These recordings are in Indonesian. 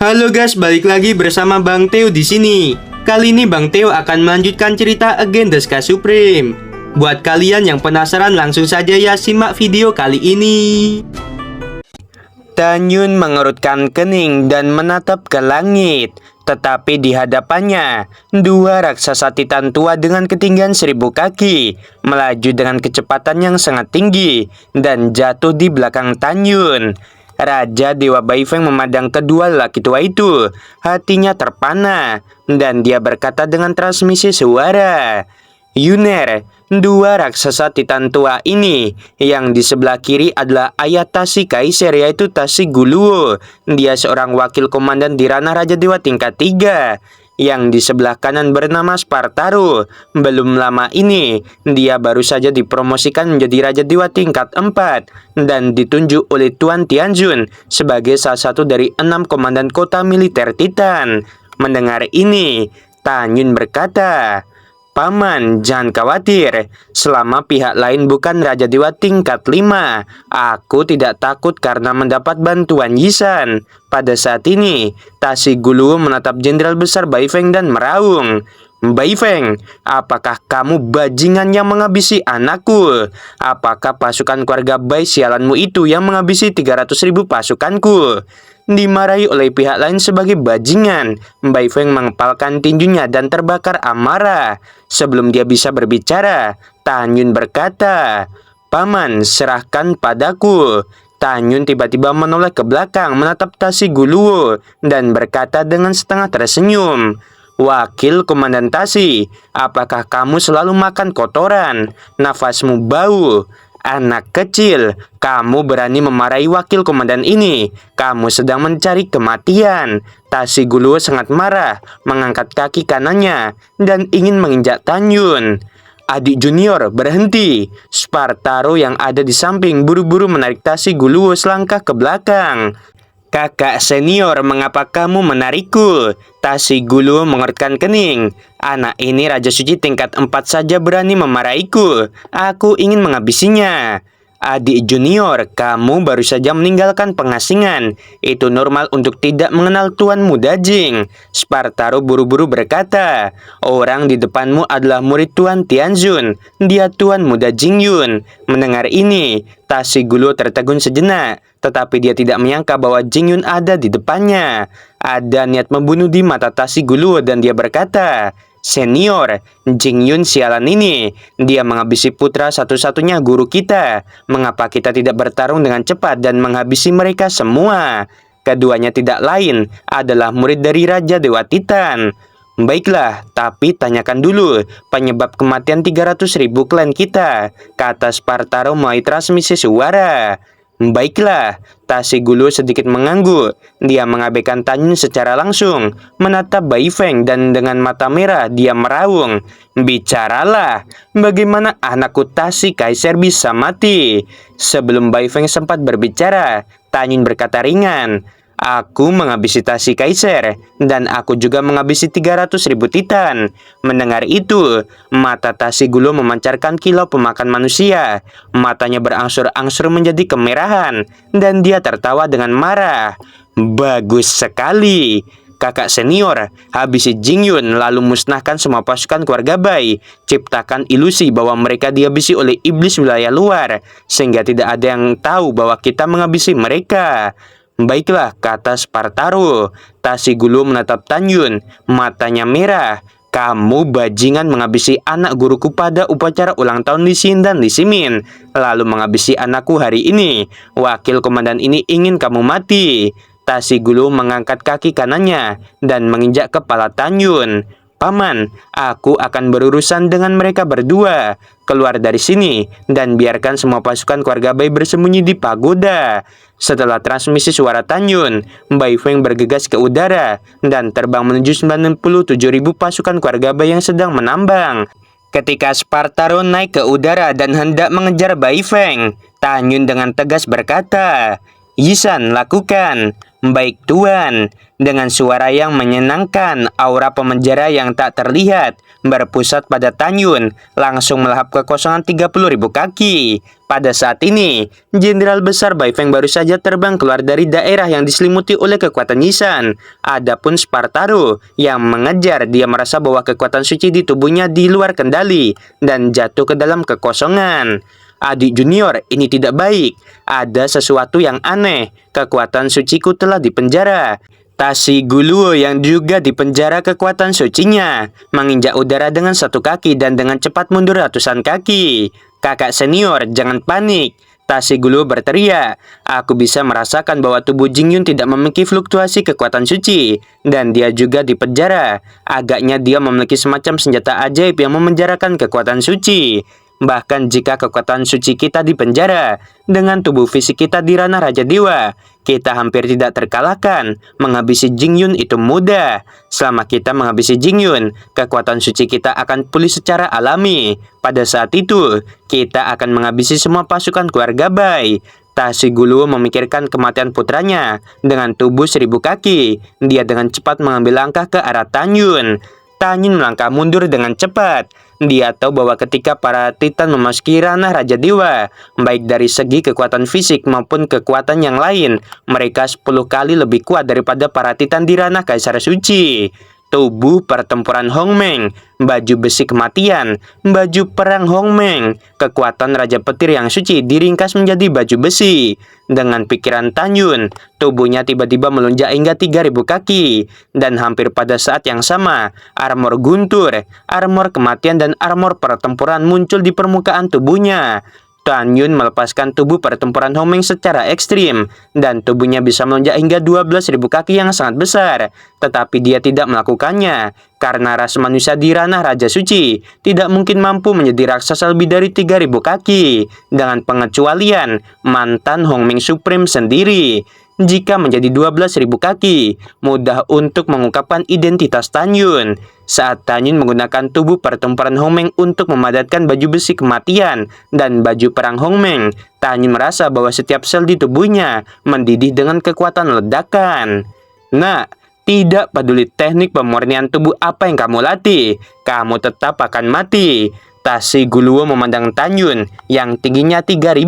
Halo guys, balik lagi bersama Bang Teo di sini. Kali ini Bang Teo akan melanjutkan cerita Again the Sky Supreme. Buat kalian yang penasaran, langsung saja ya simak video kali ini. Tanyun mengerutkan kening dan menatap ke langit. Tetapi di hadapannya, dua raksasa titan tua dengan ketinggian 1000 kaki melaju dengan kecepatan yang sangat tinggi dan jatuh di belakang Tanyun. Raja Dewa Baifeng memandang kedua lelaki tua itu. Hatinya terpana dan dia berkata dengan transmisi suara, "Yuner, dua raksasa titan tua ini. Yang di sebelah kiri adalah ayah Tasi Kaiser, yaitu Tasi Guluo. Dia seorang wakil komandan di ranah Raja Dewa tingkat 3. Yang di sebelah kanan bernama Spartaro. Belum lama ini, dia baru saja dipromosikan menjadi Raja Dewa tingkat 4 dan ditunjuk oleh Tuan Tianjun sebagai salah satu dari 6 komandan kota militer Titan." Mendengar ini, Tanyun berkata, "Paman, jangan khawatir. Selama pihak lain bukan Raja Dewa tingkat 5, aku tidak takut karena mendapat bantuan Yisan." Pada saat ini, Tasi Guluo menatap Jenderal Besar Baifeng dan meraung, "Baifeng, apakah kamu bajingan yang menghabisi anakku? Apakah pasukan keluarga Bai sialanmu itu yang menghabisi 300.000 pasukanku?" Dimarahi oleh pihak lain sebagai bajingan, Baifeng mengepalkan tinjunya dan terbakar amarah. Sebelum dia bisa berbicara, Tanyun berkata, "Paman, serahkan padaku." Tanyun tiba-tiba menoleh ke belakang menatap Tasi Guluo dan berkata dengan setengah tersenyum, "Wakil Komandan Tasi, apakah kamu selalu makan kotoran? Nafasmu bau. Anak kecil, kamu berani memarahi wakil komandan ini. Kamu sedang mencari kematian." Tasi Guluo sangat marah, mengangkat kaki kanannya dan ingin menginjak Tanyun. "Adik junior, berhenti!" Spartaro yang ada di samping buru-buru menarik Tasi Guluo selangkah ke belakang. "Kakak senior, mengapa kamu menarikku?" Tasi Guluo mengerutkan kening. "Anak ini Raja Suci tingkat 4 saja berani memarahiku. Aku ingin menghabisinya." "Adik junior, kamu baru saja meninggalkan pengasingan. Itu normal untuk tidak mengenal tuanmu Dajing." Spartaro buru-buru berkata, "Orang di depanmu adalah murid Tuan Tianjun. Dia Tuan Muda Jingyun." Mendengar ini, Tasi Guluo tertegun sejenak, tetapi dia tidak menyangka bahwa Jingyun ada di depannya. Ada niat membunuh di mata Tasi Guluo dan dia berkata, "Senior, Jingyun sialan ini. Dia menghabisi putra satu-satunya guru kita. Mengapa kita tidak bertarung dengan cepat dan menghabisi mereka semua? Keduanya tidak lain adalah murid dari Raja Dewa Titan." "Baiklah, tapi tanyakan dulu penyebab kematian 300.000 klan kita," kata Spartaro melalui transmisi suara. "Baiklah." Tasi Guluo sedikit mengangguk. Dia mengabaikan Tanyun secara langsung, menatap Baifeng dan dengan mata merah dia meraung, "Bicaralah, bagaimana anakku Tasi Kaiser bisa mati?" Sebelum Baifeng sempat berbicara, Tanyun berkata ringan, "Aku menghabisi Tasi Kaiser, dan aku juga menghabisi 300.000 titan." Mendengar itu, mata Tasi Guluo memancarkan kilau pemakan manusia. Matanya berangsur-angsur menjadi kemerahan, dan dia tertawa dengan marah. "Bagus sekali. Kakak senior, habisi Jingyun lalu musnahkan semua pasukan keluarga Bai. Ciptakan ilusi bahwa mereka dihabisi oleh iblis wilayah luar, sehingga tidak ada yang tahu bahwa kita menghabisi mereka." "Baiklah," kata Spartaro. Tasi Guluo menatap Tanyun, matanya merah. "Kamu bajingan menghabisi anak guruku pada upacara ulang tahun Li Xin dan Li Ximin, lalu menghabisi anakku hari ini. Wakil komandan ini ingin kamu mati." Tasi Guluo mengangkat kaki kanannya dan menginjak kepala Tanyun. "Paman, aku akan berurusan dengan mereka berdua. Keluar dari sini dan biarkan semua pasukan keluarga Bai bersembunyi di pagoda." Setelah transmisi suara Tanyun, Baifeng bergegas ke udara dan terbang menuju 97.000 pasukan keluarga Bai yang sedang menambang. Ketika Spartaro naik ke udara dan hendak mengejar Baifeng, Tanyun dengan tegas berkata, "Yisan, lakukan." Baik Tuan, dengan suara yang menyenangkan, aura pemenjara yang tak terlihat berpusat pada Tanyun, langsung melahap kekosongan 30.000 kaki. Pada saat ini, Jenderal Besar Bai Feng baru saja terbang keluar dari daerah yang diselimuti oleh kekuatan Yisan. Adapun Spartaro yang mengejar, dia merasa bahwa kekuatan suci di tubuhnya di luar kendali dan jatuh ke dalam kekosongan. Adik junior, ini tidak baik. Ada sesuatu yang aneh. Kekuatan suciku telah dipenjara. Tasi Guluo yang juga dipenjara kekuatan sucinya menginjak udara dengan satu kaki dan dengan cepat mundur ratusan kaki. Kakak senior, jangan panik. Tasi Guluo berteriak. Aku bisa merasakan bahwa tubuh Jingyun tidak memiliki fluktuasi kekuatan suci. Dan dia juga dipenjara. Agaknya dia memiliki semacam senjata ajaib yang memenjarakan kekuatan suci. Bahkan jika kekuatan suci kita dipenjara, dengan tubuh fisik kita di ranah Raja Dewa, kita hampir tidak terkalahkan. Menghabisi Jingyun itu mudah. Selama kita menghabisi Jingyun, kekuatan suci kita akan pulih secara alami. Pada saat itu, kita akan menghabisi semua pasukan keluarga Bai. Tasi Guluo memikirkan kematian putranya. Dengan tubuh 1000 kaki, dia dengan cepat mengambil langkah ke arah Tanyun. Tanyun melangkah mundur dengan cepat. Dia tahu bahwa ketika para Titan memasuki ranah Raja Dewa, baik dari segi kekuatan fisik maupun kekuatan yang lain, mereka 10 kali lebih kuat daripada para Titan di ranah Kaisar Suci. Tubuh pertempuran Hongmeng, baju besi kematian, baju perang Hongmeng, kekuatan Raja Petir yang suci diringkas menjadi baju besi. Dengan pikiran Tanyun, tubuhnya tiba-tiba melonjak hingga 3000 kaki. Dan hampir pada saat yang sama, armor guntur, armor kematian dan armor pertempuran muncul di permukaan tubuhnya. Tanyun melepaskan tubuh pertempuran Hongmeng secara ekstrim, dan tubuhnya bisa melonjak hingga 12.000 kaki yang sangat besar. Tetapi dia tidak melakukannya, karena ras manusia di ranah Raja Suci tidak mungkin mampu menjadi raksasa lebih dari 3.000 kaki, dengan pengecualian mantan Hongmeng Supreme sendiri. Jika menjadi 12.000 kaki, mudah untuk mengungkapkan identitas Tanyun. Saat Tanyun menggunakan tubuh pertempuran Hongmeng untuk memadatkan baju besi kematian dan baju perang Hongmeng, Tanyun merasa bahwa setiap sel di tubuhnya mendidih dengan kekuatan ledakan. Nah, tidak peduli teknik pemurnian tubuh apa yang kamu latih, kamu tetap akan mati. Tasi Guluo memandang Tanyun yang tingginya 3000.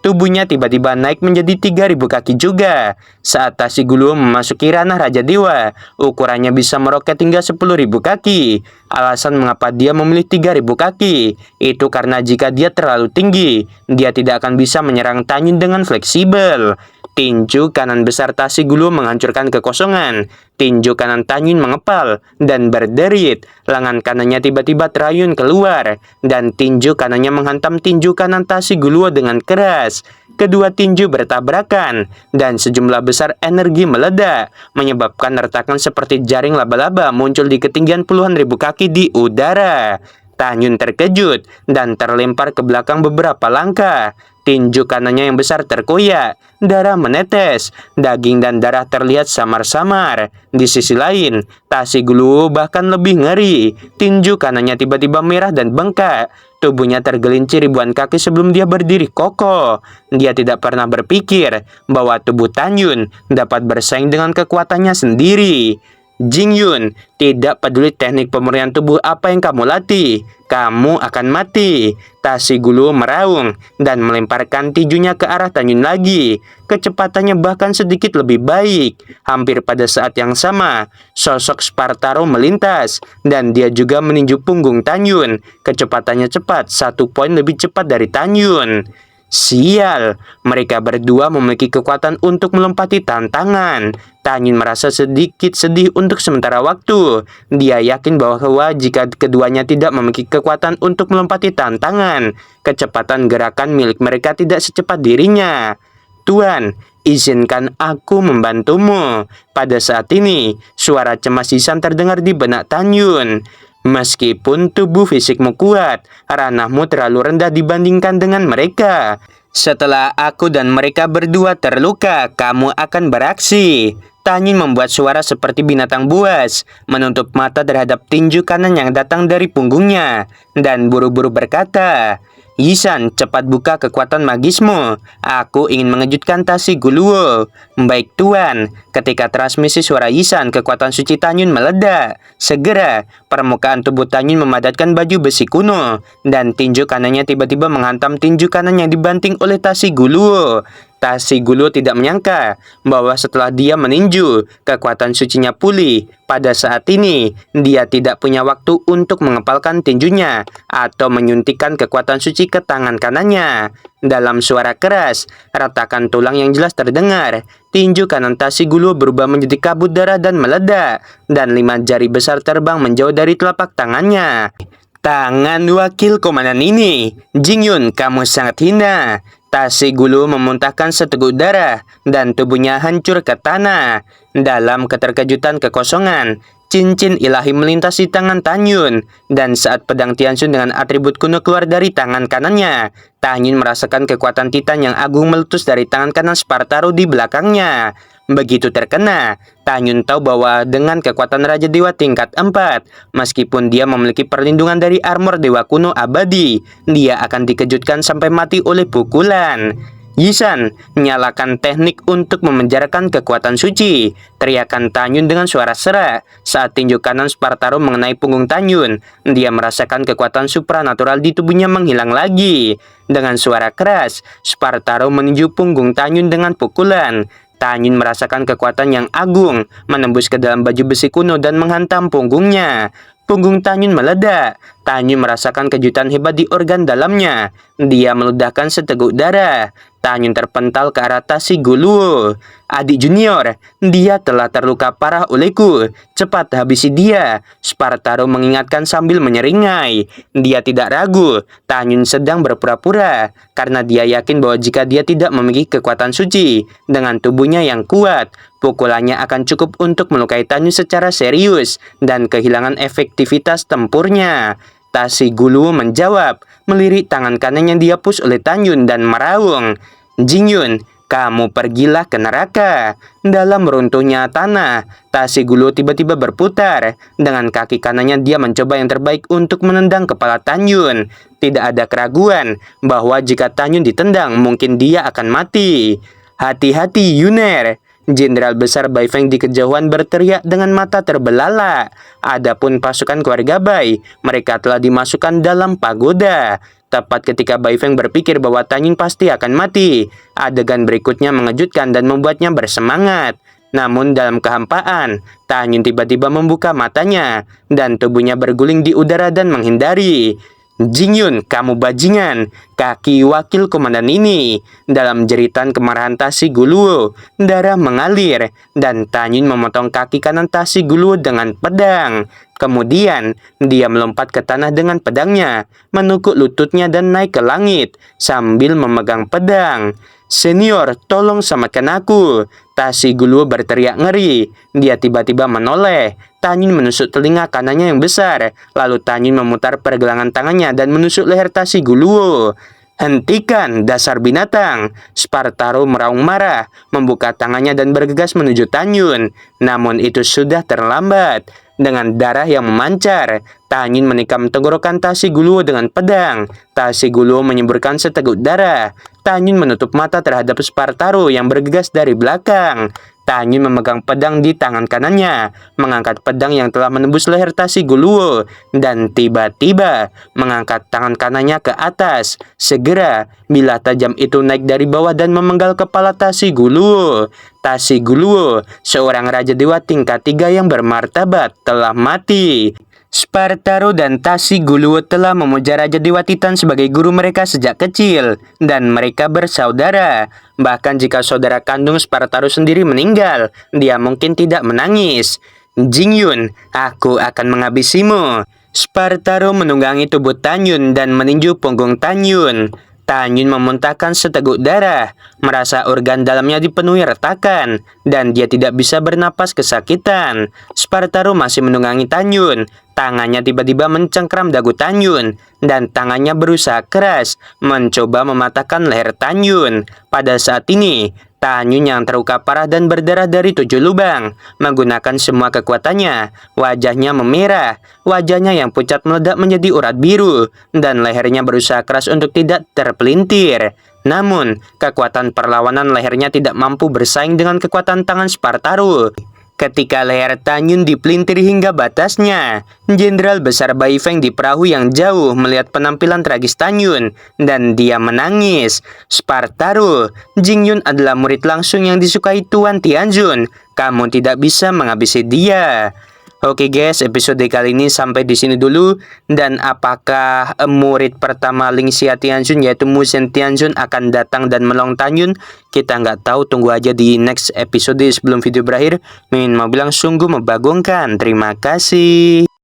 Tubuhnya tiba-tiba naik menjadi 3000 kaki juga. Saat Tasi Guluo memasuki ranah Raja Dewa, ukurannya bisa meroket hingga 10.000 kaki. Alasan mengapa dia memilih 3000 kaki, itu karena jika dia terlalu tinggi, dia tidak akan bisa menyerang Tanyun dengan fleksibel. Tinju kanan besar Tasi Guluo menghancurkan kekosongan. Tinju kanan Tanyun mengepal dan berderit. Lengan kanannya tiba-tiba terayun keluar, dan tinju kanannya menghantam tinju kanan Tasi Guluo dengan keras. Kedua tinju bertabrakan, dan sejumlah besar energi meledak, menyebabkan retakan seperti jaring laba-laba muncul di ketinggian puluhan ribu kaki di udara. Tanyun terkejut dan terlempar ke belakang beberapa langkah. Tinju kanannya yang besar terkoyak, darah menetes, daging dan darah terlihat samar-samar. Di sisi lain, Tasi Guluo bahkan lebih ngeri. Tinju kanannya tiba-tiba merah dan bengkak. Tubuhnya tergelincir ribuan kaki sebelum dia berdiri kokoh. Dia tidak pernah berpikir bahwa tubuh Tanyun dapat bersaing dengan kekuatannya sendiri. Jingyun, tidak peduli teknik pemurnian tubuh apa yang kamu latih, kamu akan mati. Tasi Guluo meraung dan melemparkan tinjunya ke arah Tanyun lagi. Kecepatannya bahkan sedikit lebih baik. Hampir pada saat yang sama, sosok Spartaro melintas dan dia juga meninju punggung Tanyun. Kecepatannya cepat, 1 poin lebih cepat dari Tanyun. Sial, mereka berdua memiliki kekuatan untuk melompati tantangan. Tanyun merasa sedikit sedih untuk sementara waktu. Dia yakin bahwa jika keduanya tidak memiliki kekuatan untuk melompati tantangan, kecepatan gerakan milik mereka tidak secepat dirinya. Tuan, izinkan aku membantumu. Pada saat ini, suara cemas Yisan terdengar di benak Tanyun. Meskipun tubuh fisikmu kuat, ranahmu terlalu rendah dibandingkan dengan mereka. Setelah aku dan mereka berdua terluka, kamu akan beraksi. Tanyun membuat suara seperti binatang buas, menutup mata terhadap tinju kanan yang datang dari punggungnya, dan buru-buru berkata, Yisan, cepat buka kekuatan magismu. Aku ingin mengejutkan Tasi Guluo. Baik Tuan. Ketika transmisi suara Yisan, kekuatan suci Tanyun meledak. Segera, permukaan tubuh Tanyun memadatkan baju besi kuno. Dan tinju kanannya tiba-tiba menghantam tinju kanan yang dibanting oleh Tasi Guluo. Tasi Guluo tidak menyangka bahwa setelah dia meninju, kekuatan sucinya pulih. Pada saat ini, dia tidak punya waktu untuk mengepalkan tinjunya atau menyuntikkan kekuatan suci ke tangan kanannya. Dalam suara keras, retakan tulang yang jelas terdengar. Tinju kanan Tasi Guluo berubah menjadi kabut darah dan meledak, dan 5 jari besar terbang menjauh dari telapak tangannya. Tangan wakil komandan ini, Jingyun, kamu sangat hina. Tasi Guluo memuntahkan seteguk darah dan tubuhnya hancur ke tanah. Dalam keterkejutan kekosongan, cincin ilahi melintasi tangan Tanyun, dan saat pedang Tianxun dengan atribut kuno keluar dari tangan kanannya, Tanyun merasakan kekuatan Titan yang agung meletus dari tangan kanan Spartaro di belakangnya. Begitu terkena, Tanyun tahu bahwa dengan kekuatan Raja Dewa tingkat 4, meskipun dia memiliki perlindungan dari armor Dewa kuno abadi, dia akan dikejutkan sampai mati oleh pukulan. Yisan, nyalakan teknik untuk memenjarakan kekuatan suci. Teriakan Tanyun dengan suara serak. Saat tinju kanan Spartaro mengenai punggung Tanyun, dia merasakan kekuatan supranatural di tubuhnya menghilang lagi. Dengan suara keras, Spartaro meninju punggung Tanyun dengan pukulan. Tanyun merasakan kekuatan yang agung, menembus ke dalam baju besi kuno dan menghantam punggungnya. Punggung Tanyun meledak. Tanyun merasakan kejutan hebat di organ dalamnya. Dia meludahkan seteguk darah. Tanyun terpental ke arah Tasi Guluo. Adik junior, dia telah terluka parah olehku. Cepat habisi dia. Spartaro mengingatkan sambil menyeringai. Dia tidak ragu. Tanyun sedang berpura-pura. Karena dia yakin bahwa jika dia tidak memiliki kekuatan suci, dengan tubuhnya yang kuat, pukulannya akan cukup untuk melukai Tanyun secara serius dan kehilangan efektivitas tempurnya. Tasi Guluo menjawab, melirik tangan kanan yang dihapus oleh Tanyun dan meraung, Jingyun, kamu pergilah ke neraka. Dalam runtuhnya tanah, Tasi Guluo tiba-tiba berputar. Dengan kaki kanannya dia mencoba yang terbaik untuk menendang kepala Tanyun. Tidak ada keraguan bahwa jika Tanyun ditendang, mungkin dia akan mati. Hati-hati Yuner. Jenderal besar Bai Feng di kejauhan berteriak dengan mata terbelalak. Adapun pasukan keluarga Bai, mereka telah dimasukkan dalam pagoda. Tepat ketika Bai Feng berpikir bahwa Tanyun pasti akan mati, adegan berikutnya mengejutkan dan membuatnya bersemangat. Namun dalam kehampaan, Tanyun tiba-tiba membuka matanya, dan tubuhnya berguling di udara dan menghindari. Jingyun, kamu bajingan, kaki wakil komandan ini. Dalam jeritan kemarahan Tasi Guluo, darah mengalir, dan Tanyun memotong kaki kanan Tasi Guluo dengan pedang. Kemudian, dia melompat ke tanah dengan pedangnya, menukuk lututnya dan naik ke langit, sambil memegang pedang. Senior, tolong selamatkan aku. Tasi Guluo berteriak ngeri. Dia tiba-tiba menoleh. Tanyun menusuk telinga kanannya yang besar. Lalu Tanyun memutar pergelangan tangannya dan menusuk leher Tasi Guluo. Hentikan, dasar binatang. Spartaro meraung marah, membuka tangannya dan bergegas menuju Tanyun. Namun itu sudah terlambat. Dengan darah yang memancar, Tanyun menikam tenggorokan Tasi Guluo dengan pedang. Tasi Guluo menyemburkan seteguk darah. Tanyun menutup mata terhadap Spartaro yang bergegas dari belakang. Tanyun memegang pedang di tangan kanannya, mengangkat pedang yang telah menembus leher Tasi Guluo, dan tiba-tiba mengangkat tangan kanannya ke atas. Segera, bilah tajam itu naik dari bawah dan memenggal kepala Tasi Guluo. Tasi Guluo, seorang raja dewa tingkat 3 yang bermartabat, telah mati. Spartaro dan Tasi Guluo telah memuja Raja Dewa Titan sebagai guru mereka sejak kecil, dan mereka bersaudara. Bahkan jika saudara kandung Spartaro sendiri meninggal, dia mungkin tidak menangis. Jingyun, aku akan menghabisimu. Spartaro menunggangi tubuh Tanyun dan meninju punggung Tanyun. Tanyun memuntahkan seteguk darah, merasa organ dalamnya dipenuhi retakan, dan dia tidak bisa bernapas kesakitan. Spartaro masih menunggangi Tanyun. tangannya tiba-tiba mencengkram dagu Tan Yun, dan tangannya berusaha keras mencoba mematahkan leher Tan Yun. Pada saat ini, Tan Yun yang terluka parah dan berdarah dari 7 lubang, menggunakan semua kekuatannya. Wajahnya memerah, wajahnya yang pucat meledak menjadi urat biru, dan lehernya berusaha keras untuk tidak terpelintir. Namun, kekuatan perlawanan lehernya tidak mampu bersaing dengan kekuatan tangan Spartaru. Ketika leher Tan Yun dipelintir hingga batasnya, Jenderal Besar Bai Feng di perahu yang jauh melihat penampilan tragis Tan Yun, dan dia menangis. Spartaru, Jing Yun adalah murid langsung yang disukai Tuan Tianzun. Kamu tidak bisa menghabisi dia. Oke guys, episode kali ini sampai di sini dulu. Dan apakah murid pertama Ling Xia Tianzun yaitu Mu Shen Tianzun akan datang dan menolong Tan Yun? Kita nggak tahu, tunggu aja di next episode. Sebelum video berakhir, Min mau bilang sungguh membagongkan. Terima kasih.